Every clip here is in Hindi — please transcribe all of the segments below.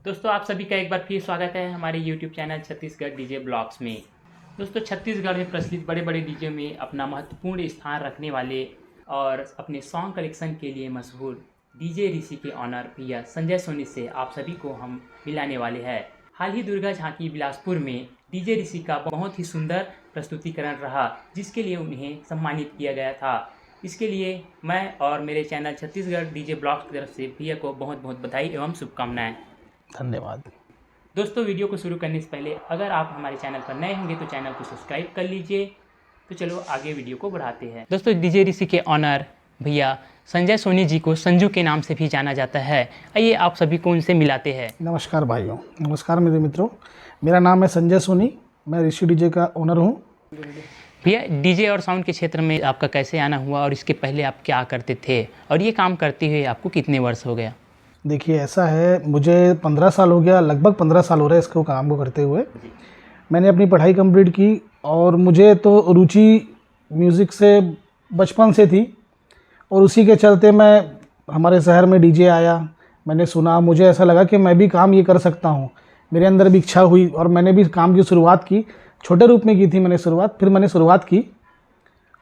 दोस्तों आप सभी का एक बार फिर स्वागत है हमारे YouTube channel Chhattisgarh DJ blogs में। दोस्तों छत्तीसगढ़ में प्रचलित बड़े बड़े डीजे में अपना महत्वपूर्ण स्थान रखने वाले और अपने सॉन्ग कलेक्शन के लिए मशहूर डीजे ऋषि के ऑनर भैया संजय सोनी से आप सभी को हम मिलाने वाले हैं। हाल ही दुर्गा झांकी बिलासपुर में डीजे ऋषि का बहुत ही सुंदर प्रस्तुतिकरण रहा, जिसके लिए उन्हें सम्मानित किया गया था। इसके लिए मैं और मेरे चैनल छत्तीसगढ़ डीजे ब्लॉग्स की तरफ से भैया को बहुत बहुत बधाई एवं शुभकामनाएं। धन्यवाद। दोस्तों वीडियो को शुरू करने से पहले अगर आप हमारे चैनल पर नए होंगे तो चैनल को सब्सक्राइब कर लीजिए। तो चलो आगे वीडियो को बढ़ाते हैं। दोस्तों डीजे ऋषि के ऑनर भैया संजय सोनी जी को संजू के नाम से भी जाना जाता है। आइए आप सभी को उनसे मिलाते हैं। नमस्कार भाइयों, नमस्कार मेरे मित्रों। मेरा नाम है संजय सोनी, मैं ऋषि डीजे का ओनर हूँ। भैया डीजे और साउंड के क्षेत्र में आपका कैसे आना हुआ और इसके पहले आप क्या करते थे और ये काम करते हुए आपको कितने वर्ष हो गया? देखिए ऐसा है, मुझे 15 साल हो गया, लगभग 15 साल हो रहे हैं इसको काम को करते हुए। मैंने अपनी पढ़ाई कंप्लीट की और मुझे तो रुचि म्यूज़िक से बचपन से थी और उसी के चलते मैं हमारे शहर में डीजे आया, मैंने सुना, मुझे ऐसा लगा कि मैं भी काम ये कर सकता हूँ। मेरे अंदर भी इच्छा हुई और मैंने भी काम की शुरुआत की। छोटे रूप में की थी मैंने शुरुआत, फिर मैंने शुरुआत की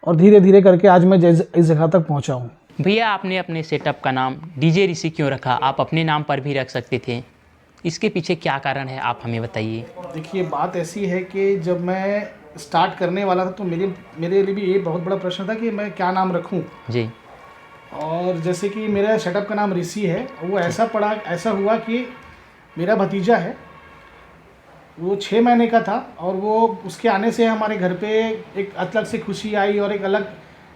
और धीरे धीरे करके आज मैं इस जगह तक पहुँचा हूँ। भैया आपने अपने सेटअप का नाम डीजे ऋषि क्यों रखा? आप अपने नाम पर भी रख सकते थे, इसके पीछे क्या कारण है आप हमें बताइए। देखिए बात ऐसी है कि जब मैं स्टार्ट करने वाला था तो मेरे लिए भी ये बहुत बड़ा प्रश्न था कि मैं क्या नाम रखूं जी। और जैसे कि मेरा सेटअप का नाम ऋषि है, वो ऐसा हुआ कि मेरा भतीजा है, वो 6 महीने का था और वो उसके आने से हमारे घर पे एक अलग से खुशी आई और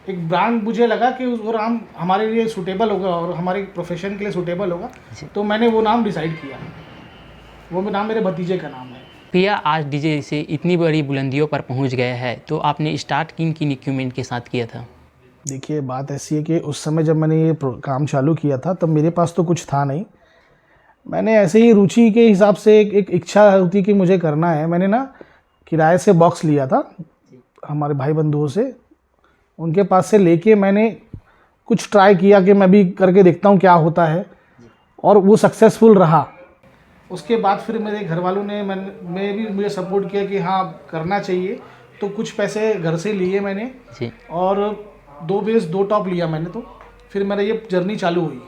एक ब्रांड मुझे लगा कि वो नाम हमारे लिए सूटेबल होगा और हमारे प्रोफेशन के लिए सूटेबल होगा, तो मैंने वो नाम डिसाइड किया। वो नाम मेरे भतीजे का नाम है। भैया आज डीजे से इतनी बड़ी बुलंदियों पर पहुंच गया है, तो आपने स्टार्ट किन इक्विपमेंट के साथ किया था? देखिए बात ऐसी है कि उस समय जब मैंने ये काम चालू किया था तब मेरे पास तो कुछ था नहीं। मैंने ऐसे ही रुचि के हिसाब से एक इच्छा होती कि मुझे करना है। मैंने ना किराए से बॉक्स लिया था हमारे भाई बंधुओं से, उनके पास से लेके मैंने कुछ ट्राई किया कि मैं भी करके देखता हूँ क्या होता है और वो सक्सेसफुल रहा। उसके बाद फिर मेरे घर वालों ने मुझे सपोर्ट किया कि हाँ करना चाहिए, तो कुछ पैसे घर से लिए मैंने जी। और 2 बेस 2 टॉप लिया मैंने, तो फिर मेरा ये जर्नी चालू हुई।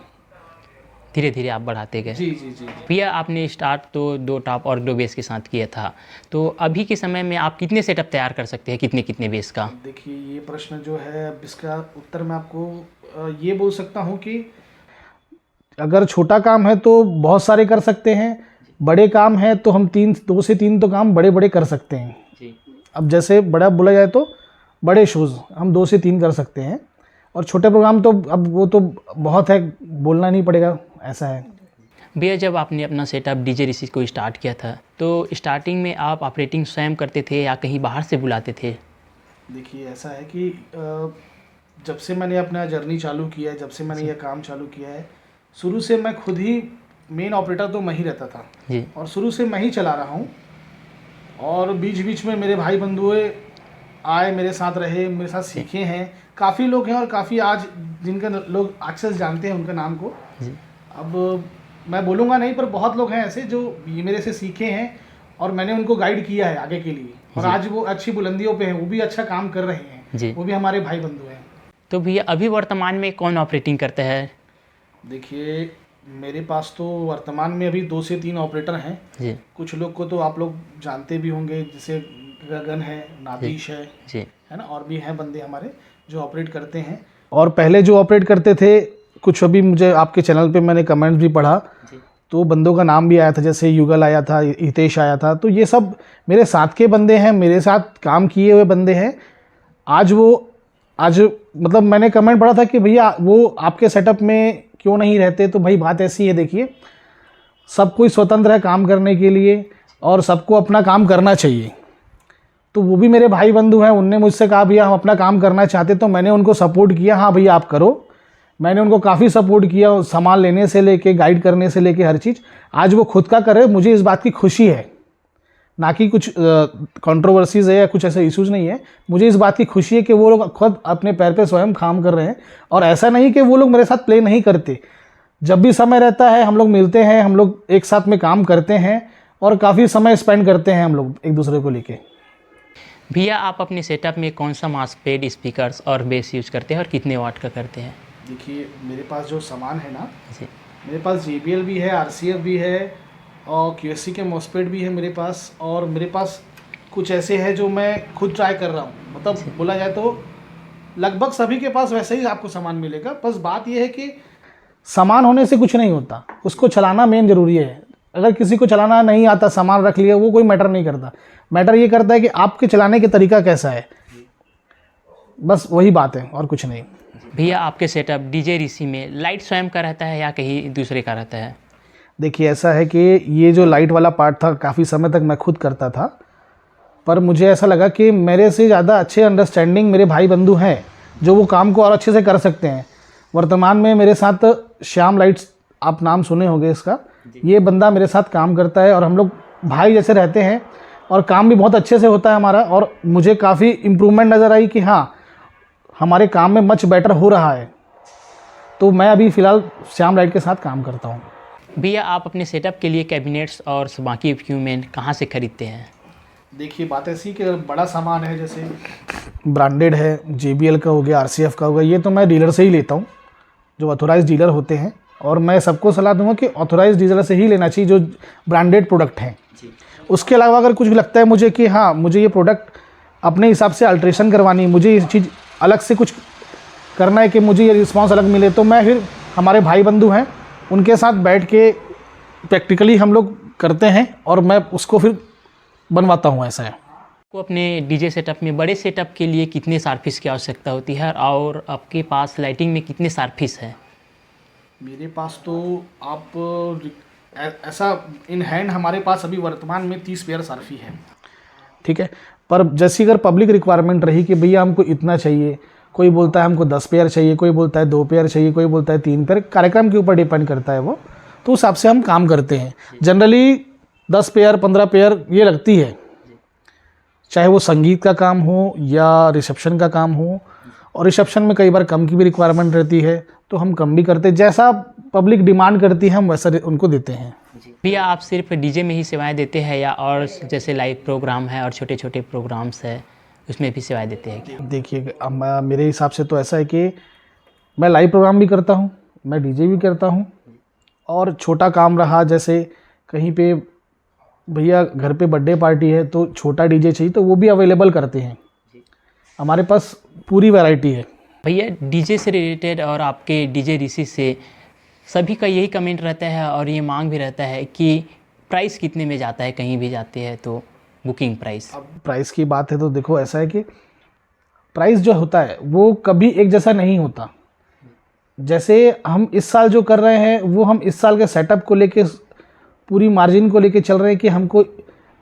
धीरे धीरे आप बढ़ाते गए। जी जी जी। भैया आपने स्टार्ट तो 2 टॉप और 2 बेस के साथ किया था, तो अभी के समय में आप कितने सेटअप तैयार कर सकते हैं, कितने बेस का? देखिए ये प्रश्न जो है, अब इसका उत्तर मैं आपको ये बोल सकता हूँ कि अगर छोटा काम है तो बहुत सारे कर सकते हैं, बड़े काम है तो हम 2 से 3 तो काम बड़े कर सकते हैं जी। अब जैसे बड़ा बोला जाए तो बड़े शोज़ हम 2 से 3 कर सकते हैं और छोटे प्रोग्राम तो अब वो तो बहुत है, बोलना नहीं पड़ेगा, ऐसा है। भैया जब आपने अपना सेटअप डीजे ऋषि को स्टार्ट किया था तो स्टार्टिंग में आप ऑपरेटिंग स्वयं करते थे या कहीं बाहर से बुलाते थे? देखिए ऐसा है कि जब से मैंने अपना जर्नी चालू किया है, जब से मैंने यह काम चालू किया है, शुरू से मैं खुद ही मेन ऑपरेटर तो मैं ही रहता था जी। और शुरू से मैं ही चला रहा हूँ और बीच बीच में मेरे भाई बंधु आए, मेरे साथ रहे, मेरे साथ सीखे हैं। काफ़ी लोग हैं और काफ़ी आज जिनका लोग एक्सेस जानते हैं उनका नाम को जी। अब मैं बोलूँगा नहीं, पर बहुत लोग हैं ऐसे जो ये मेरे से सीखे हैं और मैंने उनको गाइड किया है आगे के लिए और आज वो अच्छी बुलंदियों पे हैं, वो भी अच्छा काम कर रहे हैं जी। वो भी हमारे भाई बंधु हैं। तो भैया अभी वर्तमान में कौन ऑपरेटिंग करता है? देखिए मेरे पास तो वर्तमान में अभी 2 से 3 ऑपरेटर हैं जी। कुछ लोग को तो आप लोग जानते भी होंगे, जैसे गगन है, नादिश है ना, और भी हैं बंदे हमारे जो ऑपरेट करते हैं। और पहले जो ऑपरेट करते थे कुछ, अभी मुझे आपके चैनल पे मैंने कमेंट्स भी पढ़ा तो बंदों का नाम भी आया था, जैसे युगल आया था, हितेश आया था, तो ये सब मेरे साथ के बंदे हैं, मेरे साथ काम किए हुए बंदे हैं। आज मतलब मैंने कमेंट पढ़ा था कि भैया वो आपके सेटअप में क्यों नहीं रहते, तो भाई बात ऐसी है, देखिए सब कोई स्वतंत्र है काम करने के लिए और सबको अपना काम करना चाहिए। तो वो भी मेरे भाई बंधु हैं, उनने मुझसे कहा भैया हम अपना काम करना चाहते, तो मैंने उनको सपोर्ट किया, हाँ भैया आप करो। मैंने उनको काफ़ी सपोर्ट किया, सामान लेने से लेके, गाइड करने से लेके हर चीज़। आज वो खुद का करे, मुझे इस बात की खुशी है, ना कि कुछ कंट्रोवर्सीज़ है या कुछ ऐसे इश्यूज़ नहीं है। मुझे इस बात की खुशी है कि वो लोग खुद अपने पैर पे स्वयं काम कर रहे हैं और ऐसा नहीं कि वो लोग मेरे साथ प्ले नहीं करते। जब भी समय रहता है हम लोग मिलते हैं, हम लोग एक साथ में काम करते हैं और काफ़ी समय स्पेंड करते हैं हम लोग एक दूसरे को लेके। भैया आप अपने सेटअप में कौन सा माउसपैड, स्पीकर्स और बेस यूज करते हैं और कितने वाट का करते हैं? देखिए मेरे पास जो सामान है ना, जी मेरे पास JBL भी है, RCF भी है और QSC के मॉसपेट भी है मेरे पास, और मेरे पास कुछ ऐसे हैं जो मैं खुद ट्राई कर रहा हूँ। मतलब बोला जाए तो लगभग सभी के पास वैसे ही आपको सामान मिलेगा। बस बात यह है कि सामान होने से कुछ नहीं होता, उसको चलाना मेन ज़रूरी है। अगर किसी को चलाना नहीं आता, सामान रख लिया, वो कोई मैटर नहीं करता। मैटर ये करता है कि आपके चलाने के तरीका कैसा है, बस वही बात है और कुछ नहीं। भैया आपके सेटअप DJ ऋषि में लाइट स्वयं का रहता है या कहीं दूसरे का रहता है? देखिए ऐसा है कि ये जो लाइट वाला पार्ट था काफ़ी समय तक मैं खुद करता था, पर मुझे ऐसा लगा कि मेरे से ज़्यादा अच्छे अंडरस्टैंडिंग मेरे भाई बंधु हैं जो वो काम को और अच्छे से कर सकते हैं। वर्तमान में मेरे साथ श्याम लाइट्स, आप नाम सुने होंगे इसका, ये बंदा मेरे साथ काम करता है और हम लोग भाई जैसे रहते हैं और काम भी बहुत अच्छे से होता है हमारा। और मुझे काफ़ी इम्प्रूवमेंट नज़र आई कि हाँ हमारे काम में मच बेटर हो रहा है, तो मैं अभी फ़िलहाल श्याम लाइट के साथ काम करता हूँ। भैया आप अपने सेटअप के लिए कैबिनेट्स और बाकी इक्विपमेंट कहाँ से खरीदते हैं? देखिए बात ऐसी कि अगर बड़ा सामान है, जैसे ब्रांडेड है, JBL का हो गया, RCF का हो गया, ये तो मैं डीलर से ही लेता हूँ, जो ऑथोराइज डीलर होते हैं। और मैं सबको सलाह दूंगा कि ऑथोराइज डीलर से ही लेना चाहिए जो ब्रांडेड प्रोडक्ट हैं। उसके अलावा अगर कुछ लगता है मुझे कि हाँ मुझे ये प्रोडक्ट अपने हिसाब से अल्ट्रेशन करवानी है, मुझे ये चीज़ अलग से कुछ करना है कि मुझे ये रिस्पॉन्स अलग मिले, तो मैं फिर हमारे भाई बंधु हैं उनके साथ बैठ के प्रैक्टिकली हम लोग करते हैं और मैं उसको फिर बनवाता हूँ। ऐसा है। आपको अपने DJ सेटअप में बड़े सेटअप के लिए कितने शार्पिस की आवश्यकता होती है और आपके पास लाइटिंग में कितने शार्पिस हैं? मेरे पास तो आप ऐसा इन हैंड हमारे पास अभी वर्तमान में 30 पेयर सार्फी है, ठीक है। पर जैसी अगर पब्लिक रिक्वायरमेंट रही कि भैया हमको इतना चाहिए, कोई बोलता है हमको 10 पेयर चाहिए, कोई बोलता है 2 पेयर चाहिए, कोई बोलता है 3 पेयर, कार्यक्रम के ऊपर डिपेंड करता है वो, तो उस हिसाब से हम काम करते हैं। जनरली 10 पेयर 15 पेयर ये लगती है, चाहे वो संगीत का काम हो या रिसेप्शन का काम हो। और रिसेप्शन में कई बार कम की भी रिक्वायरमेंट रहती है तो हम कम भी करते हैं, जैसा पब्लिक डिमांड करती है हम वैसा उनको देते हैं। भैया आप सिर्फ DJ में ही सेवाएं देते हैं या और जैसे लाइव प्रोग्राम है और छोटे छोटे प्रोग्राम्स है उसमें भी सेवाएं देते हैं क्या? देखिए मेरे हिसाब से तो ऐसा है कि मैं लाइव प्रोग्राम भी करता हूँ, मैं DJ भी करता हूँ, और छोटा काम रहा जैसे कहीं पे भैया घर पे बर्थडे पार्टी है तो छोटा DJ चाहिए तो वो भी अवेलेबल करते हैं। हमारे पास पूरी वैरायटी है। भैया DJ से रिलेटेड और आपके DJ ऋषि से सभी का यही कमेंट रहता है और ये मांग भी रहता है कि प्राइस कितने में जाता है कहीं भी जाते हैं तो बुकिंग प्राइस? अब प्राइस की बात है तो देखो ऐसा है कि प्राइस जो होता है वो कभी एक जैसा नहीं होता। जैसे हम इस साल जो कर रहे हैं वो हम इस साल के सेटअप को लेके पूरी मार्जिन को लेके चल रहे हैं कि हमको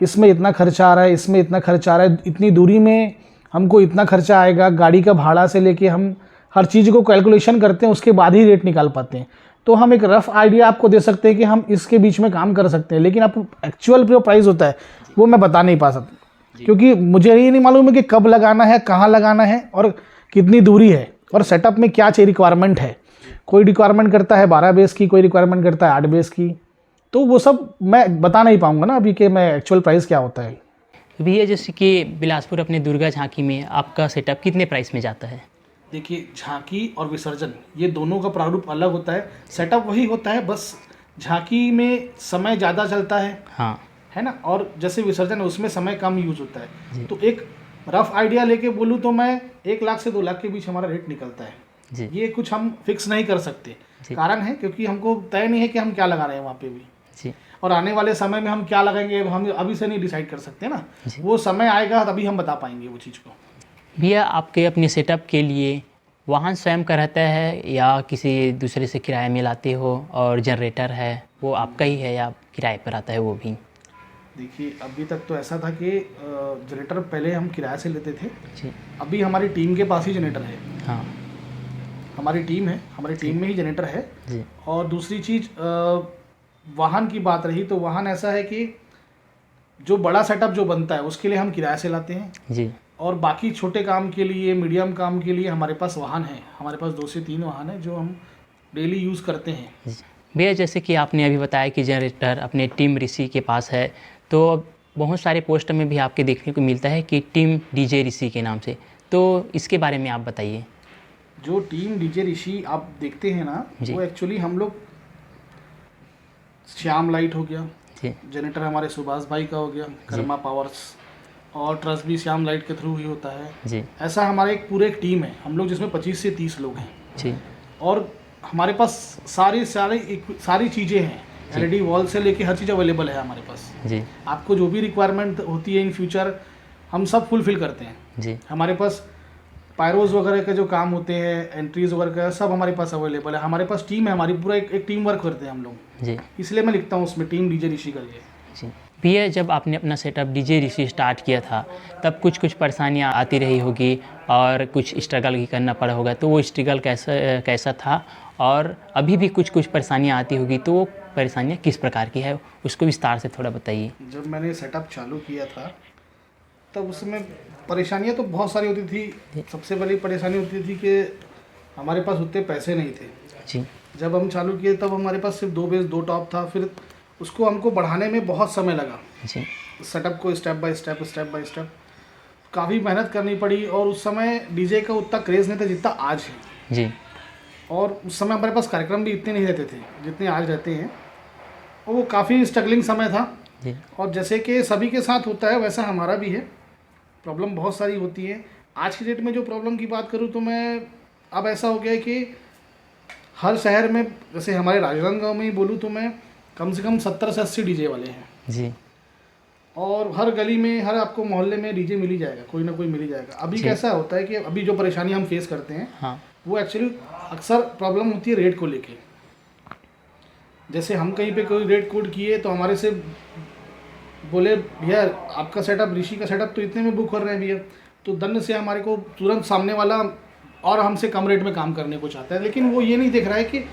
इसमें इतना खर्चा आ रहा है, इसमें इतना खर्चा आ रहा है, इतनी दूरी में हमको इतना खर्चा आएगा, गाड़ी का भाड़ा से लेके हम हर चीज़ को कैलकुलेशन करते हैं, उसके बाद ही रेट निकाल पाते हैं। तो हम एक रफ़ आइडिया आपको दे सकते हैं कि हम इसके बीच में काम कर सकते हैं, लेकिन आप एक्चुअल जो प्राइस होता है वो मैं बता नहीं पा सकता, क्योंकि मुझे ये नहीं मालूम है कि कब लगाना है, कहाँ लगाना है और कितनी दूरी है और सेटअप में क्या चाहिए रिक्वायरमेंट है। कोई रिक्वायरमेंट करता है 12 बेस की, कोई रिक्वायरमेंट करता है 8 बेस की, तो वो सब मैं बता नहीं पाऊँगा ना अभी कि मैं एक्चुअल प्राइस क्या होता है। भैया जैसे कि बिलासपुर अपने दुर्गा झांकी में आपका सेटअप कितने प्राइस में जाता है? देखिए झांकी और विसर्जन ये दोनों का प्रारूप अलग होता है, सेटअप वही होता है, बस झांकी में समय ज़्यादा चलता है, हाँ है ना, और जैसे विसर्जन है उसमें समय कम यूज होता है। तो एक रफ आइडिया लेके बोलूँ तो मैं 1 लाख से 2 लाख के बीच हमारा रेट निकलता है जी। ये कुछ हम फिक्स नहीं कर सकते, कारण है क्योंकि हमको तय नहीं है कि हम क्या लगा रहे हैं वहाँ पे भी जी, और आने वाले समय में हम क्या लगाएंगे हम अभी से नहीं डिसाइड कर सकते ना, वो समय आएगा तभी हम बता पाएंगे वो चीज़ को। भैया आपके अपने सेटअप के लिए वाहन स्वयं का रहता है या किसी दूसरे से किराए में लाते हो, और जनरेटर है वो आपका ही है या किराए पर आता है वो भी? देखिए अभी तक तो ऐसा था कि जनरेटर पहले हम किराए से लेते थे जी। अभी हमारी टीम के पास ही जनरेटर है। हाँ हमारी टीम है, हमारी टीम में ही जनरेटर है जी। और दूसरी चीज़ वाहन की बात रही तो वाहन ऐसा है कि जो बड़ा सेटअप जो बनता है उसके लिए हम किराए से लाते हैं जी। और बाकी छोटे काम के लिए, मीडियम काम के लिए हमारे पास वाहन है, हमारे पास 2 से 3 वाहन है जो हम डेली यूज़ करते हैं। भैया जैसे कि आपने अभी बताया कि जनरेटर अपने टीम ऋषि के पास है, तो बहुत सारे पोस्टर में भी आपके देखने को मिलता है कि टीम डीजे ऋषि के नाम से, तो इसके बारे में आप बताइए। जो टीम डीजे ऋषि आप देखते हैं ना, वो एक्चुअली हम लोग श्याम लाइट हो गया, जनरेटर हमारे सुभाष भाई का हो गया, कर्मा पावर्स, और ट्रस्ट भी श्याम लाइट के थ्रू ही होता है जी। ऐसा हमारा एक पूरे एक टीम है, हम लोग जिसमें 25 से 30 लोग हैं जी। और हमारे पास सारी चीज़ें हैं, LED वॉल से लेके हर चीज़ अवेलेबल है हमारे पास जी। आपको जो भी रिक्वायरमेंट होती है इन फ्यूचर हम सब फुलफिल करते हैं जी। हमारे पास पायरोज वगैरह के जो काम होते हैं, एंट्रीज वगैरह का सब हमारे पास अवेलेबल है। हमारे पास टीम है, हमारी पूरा एक टीम वर्क करते हैं हम लोग जी। इसलिए मैं लिखता हूँ उसमें टीम डीजे ऋषि करके जी। भैया जब आपने अपना सेटअप डीजे ऋषि स्टार्ट किया था तब कुछ परेशानियाँ आती रही होगी और कुछ स्ट्रगल भी करना पड़ा होगा, तो वो स्ट्रगल कैसा था, और अभी भी कुछ परेशानियाँ आती होगी, तो वो परेशानियाँ किस प्रकार की है उसको विस्तार से थोड़ा बताइए। जब मैंने सेटअप चालू किया था तब उसमें परेशानियाँ तो बहुत सारी होती थी। सबसे बड़ी परेशानी होती थी कि हमारे पास उतने पैसे नहीं थे जी। जब हम चालू किए तब हमारे पास सिर्फ 2 बेस 2 टॉप था, फिर उसको हमको बढ़ाने में बहुत समय लगा जी। सेटअप को स्टेप बाय स्टेप काफ़ी मेहनत करनी पड़ी, और उस समय डीजे का उतना क्रेज़ नहीं था जितना आज है जी। और उस समय हमारे पास कार्यक्रम भी इतने नहीं रहते थे जितने आज रहते हैं, और वो काफ़ी स्ट्रगलिंग समय था जी। और जैसे कि सभी के साथ होता है वैसा हमारा भी है, प्रॉब्लम बहुत सारी होती है। आज की डेट में जो प्रॉब्लम की बात करूँ तो मैं अब ऐसा हो गया है कि हर शहर में, जैसे हमारे राजनांदगांव में ही बोलूँ तो मैं कम से कम 70 से 80 डीजे वाले हैं जी। और हर गली में, हर आपको मोहल्ले में डीजे मिल ही जाएगा, कोई ना कोई मिल ही जाएगा। अभी कैसा होता है कि अभी जो परेशानी हम फेस करते हैं हाँ। वो एक्चुअली अक्सर प्रॉब्लम होती है रेट को लेके। जैसे हम कहीं पे कोई रेट कोड किए तो हमारे से बोले भैया आपका सेटअप, ऋषि का सेटअप तो इतने में बुक कर रहे हैं भैया, तो दंड से हमारे को तुरंत सामने वाला और हमसे कम रेट में काम करने को चाहता है, लेकिन वो ये नहीं देख रहा है कि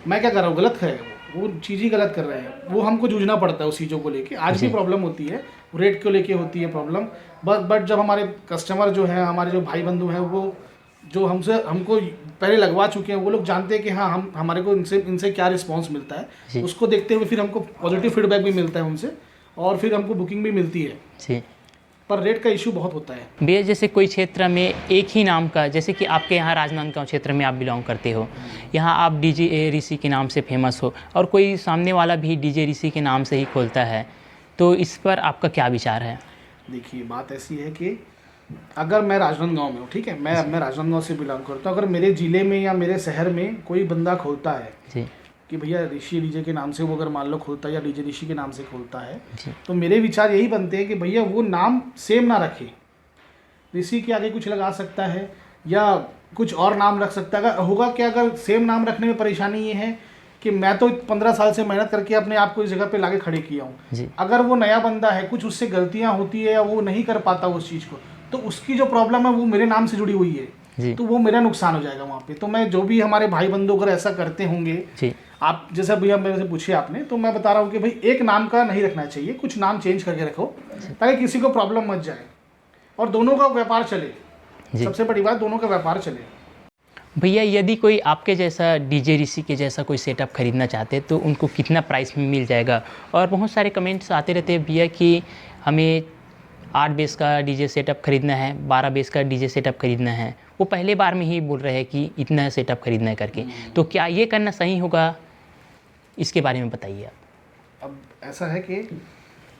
मैं क्या कर रहा हूँ, गलत है वो चीज़ ही गलत कर रहे हैं। वो हमको जूझना पड़ता है उस चीज़ों को लेके। आज भी प्रॉब्लम होती है, रेट को लेके होती है प्रॉब्लम, बट जब हमारे कस्टमर जो हैं, हमारे जो भाई बंधु हैं, वो जो हमको पहले लगवा चुके हैं, वो लोग जानते हैं कि हाँ हमारे को इनसे क्या रिस्पॉन्स मिलता है, उसको देखते हुए फिर हमको पॉजिटिव फीडबैक भी मिलता है उनसे, और फिर हमको बुकिंग भी मिलती है जी। पर रेट का इशू बहुत होता है भैया। जैसे कोई क्षेत्र में एक ही नाम का, जैसे कि आपके यहाँ राजनांदगांव क्षेत्र में आप बिलोंग करते हो, यहाँ आप डीजे ऋषि के नाम से फेमस हो, और कोई सामने वाला भी डीजे ऋषि के नाम से ही खोलता है, तो इस पर आपका क्या विचार है? देखिए बात ऐसी है कि अगर मैं राजनांदगांव में हूँ, ठीक है, मैं राजनांदगांव से बिलोंग करता हूँ, अगर मेरे ज़िले में या मेरे शहर में कोई बंदा खोलता है जी कि भैया ऋषि डीजे के नाम से वो अगर मान लो खोलता है या डीजे ऋषि के नाम से खोलता है, तो मेरे विचार यही बनते हैं कि भैया वो नाम सेम ना रखे। ऋषि के आगे कुछ लगा सकता है या कुछ और नाम रख सकता है। होगा क्या, अगर सेम नाम रखने में परेशानी ये है कि मैं तो 15 साल से मेहनत करके अपने आप को इस जगह पे लाके खड़े किया हूँ, अगर वो नया बंदा है, कुछ उससे गलतियाँ होती है या वो नहीं कर पाता उस चीज़ को, तो उसकी जो प्रॉब्लम है वो मेरे नाम से जुड़ी हुई है, तो वो मेरा नुकसान हो जाएगा वहाँ पे। तो मैं जो भी हमारे भाई बंधु अगर ऐसा करते होंगे, आप जैसा भैया मेरे से पूछे आपने, तो मैं बता रहा हूँ कि भाई एक नाम का नहीं रखना चाहिए, कुछ नाम चेंज करके रखो ताकि किसी को प्रॉब्लम मत जाए और दोनों का व्यापार चले। सबसे बड़ी बात, दोनों का व्यापार चले। भैया यदि कोई आपके जैसा डीजे ऋषि के जैसा कोई सेटअप खरीदना चाहते हैं तो उनको कितना प्राइस में मिल जाएगा? और बहुत सारे कमेंट्स आते रहते हैं भैया कि हमें 8 बेस का डीजे सेटअप खरीदना है, 12 बेस का डीजे सेटअप खरीदना है। वो पहले बार में ही बोल रहे हैं कि इतना सेटअप खरीदना है करके, तो क्या ये करना सही होगा? इसके बारे में बताइए आप। अब ऐसा है कि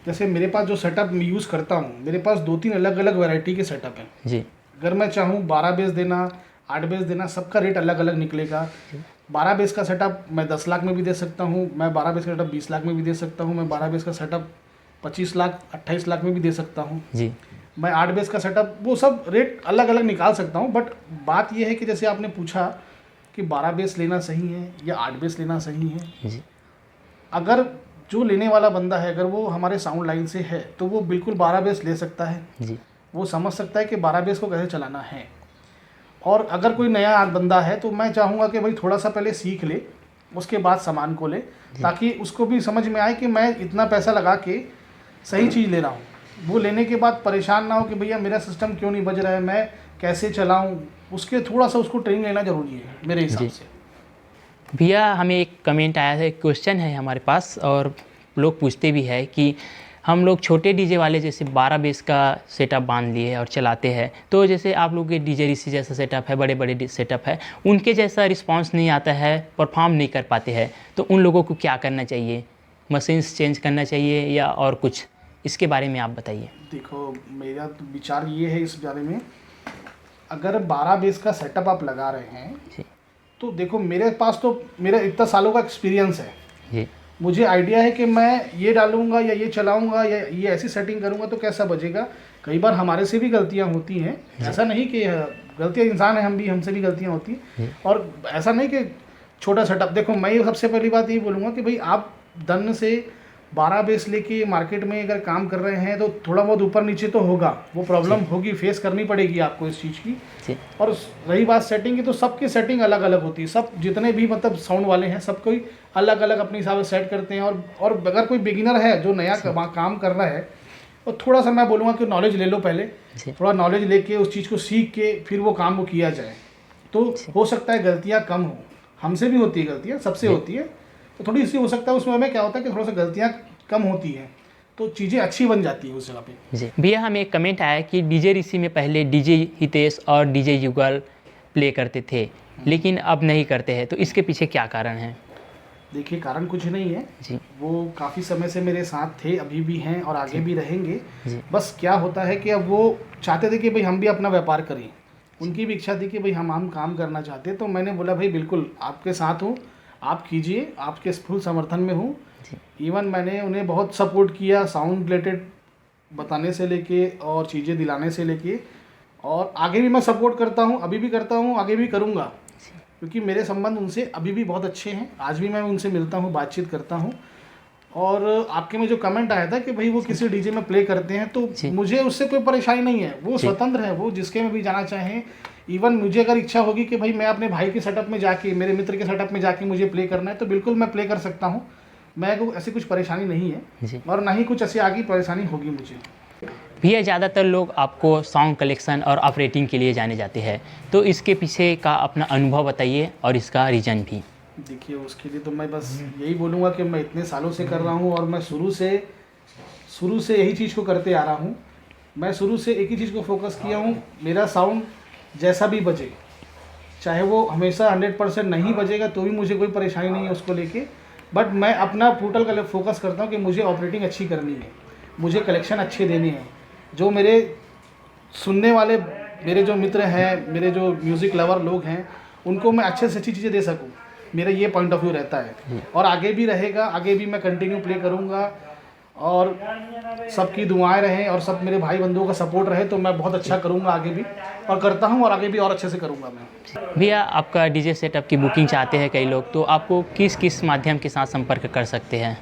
जैसे मेरे पास जो सेटअप मैं यूज़ करता हूँ, मेरे पास 2-3 अलग अलग वैरायटी के सेटअप हैं जी। अगर मैं चाहूँ 12 बेस देना, 8 बेस देना, सबका रेट अलग अलग निकलेगा। 12 बेस का सेटअप मैं 10 लाख में भी दे सकता हूँ, मैं 12 बेस का सेटअप 20 लाख में भी दे सकता हूँ, मैं 12 बेस का सेटअप 25 लाख 28 लाख में भी दे सकता हूँ जी। मैं 8 बेस का सेटअप, वो सब रेट अलग अलग निकाल सकता हूँ। बट बात ये है कि जैसे आपने पूछा कि 12 बेस लेना सही है या 8 बेस लेना सही है जी। अगर जो लेने वाला बंदा है, अगर वो हमारे साउंड लाइन से है तो वो बिल्कुल 12 बेस ले सकता है जी। वो समझ सकता है कि 12 बेस को कैसे चलाना है। और अगर कोई नया बंदा है तो मैं चाहूँगा कि भाई थोड़ा सा पहले सीख ले, उसके बाद सामान को ले, ताकि उसको भी समझ में आए कि मैं इतना पैसा लगा के सही चीज़ ले रहा हूँ। वो लेने के बाद परेशान ना हो कि भैया मेरा सिस्टम क्यों नहीं बज रहा है, मैं कैसे चलाऊँ। उसके थोड़ा सा उसको ट्रेनिंग लेना ज़रूरी है मेरे हिसाब से। भैया हमें एक कमेंट आया है, क्वेश्चन है हमारे पास और लोग पूछते भी है कि हम लोग छोटे डीजे वाले जैसे 12 बेस का सेटअप बांध लिए और चलाते हैं, तो जैसे आप लोग के डीजे ऋषि जैसा सेटअप है, बड़े बड़े सेटअप है, उनके जैसा रिस्पांस नहीं आता है, परफॉर्म नहीं कर पाते हैं, तो उन लोगों को क्या करना चाहिए? मशीन्स चेंज करना चाहिए या और कुछ? इसके बारे में आप बताइए। देखो, मेरा तो विचार ये है इस बारे में, अगर 12 बेस का सेटअप आप लगा रहे हैं तो देखो, मेरे पास तो मेरा इतना सालों का एक्सपीरियंस है जी। मुझे आइडिया है कि मैं ये डालूंगा या ये चलाऊंगा या ये ऐसी सेटिंग करूंगा तो कैसा बजेगा। कई बार हमारे से भी गलतियां होती हैं, ऐसा नहीं कि गलतियां, इंसान है हम भी, हमसे भी गलतियां होती हैं। और ऐसा नहीं कि छोटा सेटअप, देखो मैं ये सबसे पहली बात ये बोलूँगा कि भाई आप दन से 12 बेस लेके मार्केट में अगर काम कर रहे हैं तो थोड़ा बहुत ऊपर नीचे तो होगा, वो प्रॉब्लम होगी, फेस करनी पड़ेगी आपको इस चीज़ की। और रही बात सेटिंग की, तो सबकी सेटिंग अलग अलग होती है। सब जितने भी मतलब साउंड वाले हैं सब कोई अलग अलग अपने हिसाब से सेट करते हैं। और अगर कोई बिगिनर है जो नया काम कर रहा है, तो थोड़ा सा मैं बोलूँगा कि नॉलेज ले लो पहले, थोड़ा नॉलेज लेके उस चीज़ को सीख के फिर वो काम को किया जाए, तो हो सकता है गलतियाँ कम हो। हमसे भी होती है गलतियाँ, सबसे होती है, तो थोड़ी सी हो सकता है उसमें हमें क्या होता है कि थोड़ा सा गलतियाँ कम होती हैं तो चीज़ें अच्छी बन जाती है उस जगह पे। जी भैया, हमें एक कमेंट आया कि डीजे ऋषि में पहले डीजे हितेश और डीजे युगल प्ले करते थे लेकिन अब नहीं करते हैं, तो इसके पीछे क्या कारण है? देखिए, कारण कुछ नहीं है जी, वो काफ़ी समय से मेरे साथ थे, अभी भी हैं और आगे भी रहेंगे। बस क्या होता है कि अब वो चाहते थे कि भाई हम भी अपना व्यापार करें, उनकी भी इच्छा थी कि भाई हम काम करना चाहते हैं। तो मैंने बोला भाई बिल्कुल आपके साथ हूँ, आप कीजिए, आपके फुल समर्थन में हूँ। इवन मैंने उन्हें बहुत सपोर्ट किया, साउंड रिलेटेड बताने से लेके और चीज़ें दिलाने से लेके, और आगे भी मैं सपोर्ट करता हूँ, अभी भी करता हूँ, आगे भी करूँगा, क्योंकि मेरे संबंध उनसे अभी भी बहुत अच्छे हैं। आज भी मैं उनसे मिलता हूँ, बातचीत करता हूँ। और आपके में जो कमेंट आया था कि भाई वो किसी डीजे में प्ले करते हैं, तो मुझे उससे कोई परेशानी नहीं है, वो स्वतंत्र है, वो जिसके में भी जाना चाहें। इवन मुझे अगर इच्छा होगी कि भाई मैं अपने भाई के सेटअप में जाके, मेरे मित्र के सेटअप में जाके मुझे प्ले करना है, तो बिल्कुल मैं प्ले कर सकता हूँ। मैं को ऐसी कुछ परेशानी नहीं है और ना ही कुछ ऐसी आगे परेशानी होगी मुझे। भैया, ज़्यादातर लोग आपको सॉन्ग कलेक्शन और ऑपरेटिंग के लिए जाने जाते हैं, तो इसके पीछे का अपना अनुभव बताइए और इसका रीज़न भी। देखिए, उसके लिए तो मैं बस यही बोलूँगा कि मैं इतने सालों से कर रहा हूँ और मैं शुरू से यही चीज़ को करते आ रहा हूँ। मैं शुरू से एक ही चीज़ को फोकस किया हूँ, मेरा साउंड जैसा भी बजे, चाहे वो हमेशा 100% नहीं बजेगा तो भी मुझे कोई परेशानी नहीं है उसको लेके, बट मैं अपना टोटल का फोकस करता हूँ कि मुझे ऑपरेटिंग अच्छी करनी है, मुझे कलेक्शन अच्छे देने हैं। जो मेरे सुनने वाले मेरे जो मित्र हैं, मेरे जो म्यूज़िक लवर लोग हैं, उनको मैं अच्छे से अच्छी चीज़ें दे सकूँ, मेरा ये पॉइंट ऑफ व्यू रहता है। और आगे भी रहेगा, आगे भी मैं कंटिन्यू प्ले करूँगा और सबकी दुआएं रहें और सब मेरे भाई बंधुओं का सपोर्ट रहे, तो मैं बहुत अच्छा करूँगा आगे भी, और करता हूँ और आगे भी और अच्छे से करूँगा मैं। भैया, आपका डीजे सेटअप की बुकिंग चाहते हैं कई लोग, तो आपको किस किस माध्यम के साथ संपर्क कर सकते हैं?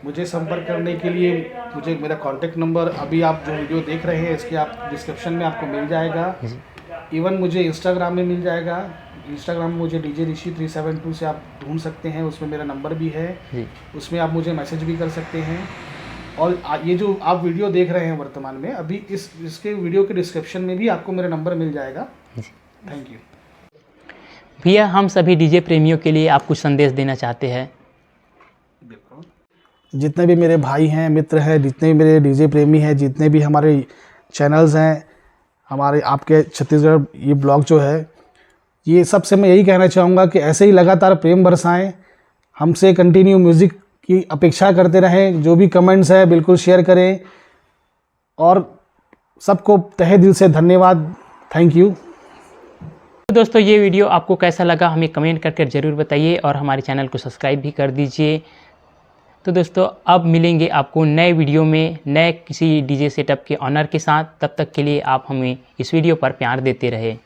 मुझे संपर्क करने के लिए मुझे मेरा कॉन्टैक्ट नंबर अभी आप जो वीडियो देख रहे हैं इसके आप डिस्क्रिप्शन में आपको मिल जाएगा। इवन मुझे इंस्टाग्राम में मिल जाएगा, इंस्टाग्राम में मुझे डीजे ऋषि 372 से आप ढूंढ सकते हैं, उसमें मेरा नंबर भी है, उसमें आप मुझे मैसेज भी कर सकते हैं। और ये जो आप वीडियो देख रहे हैं वर्तमान में, अभी इसके वीडियो के डिस्क्रिप्शन में भी आपको मेरा नंबर मिल जाएगा। Thank you. भैया, हम सभी डीजे प्रेमियों के लिए आप कुछ संदेश देना चाहते हैं? जितने भी मेरे भाई हैं, मित्र हैं, जितने भी मेरे डीजे प्रेमी हैं, जितने भी हमारे चैनल्स हैं, हमारे आपके छत्तीसगढ़ ये ब्लॉग जो है, ये सबसे मैं यही कहना चाहूँगा कि ऐसे ही लगातार प्रेम बरसाएं, हमसे कंटिन्यू म्यूज़िक की अपेक्षा करते रहें। जो भी कमेंट्स है बिल्कुल शेयर करें, और सबको तहे दिल से धन्यवाद। Thank you. तो दोस्तों, ये वीडियो आपको कैसा लगा हमें कमेंट करके ज़रूर बताइए और हमारे चैनल को सब्सक्राइब भी कर दीजिए। तो दोस्तों, अब मिलेंगे आपको नए वीडियो में नए किसी डीजे सेटअप के ऑनर के साथ। तब तक के लिए आप हमें इस वीडियो पर प्यार देते रहे।